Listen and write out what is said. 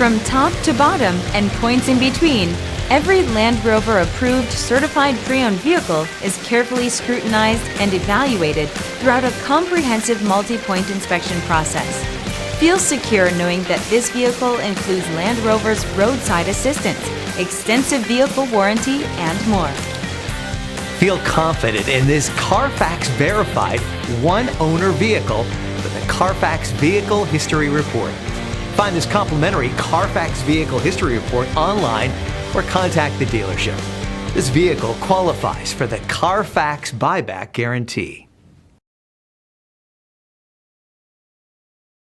From top to bottom and points in between, every Land Rover approved certified pre-owned vehicle is carefully scrutinized and evaluated throughout a comprehensive multi-point inspection process. Feel secure knowing that this vehicle includes Land Rover's roadside assistance, extensive vehicle warranty, and more. Feel confident in this Carfax verified one-owner vehicle with a Carfax Vehicle History Report. Find this complimentary Carfax Vehicle History Report online or contact the dealership. This vehicle qualifies for the Carfax Buyback Guarantee.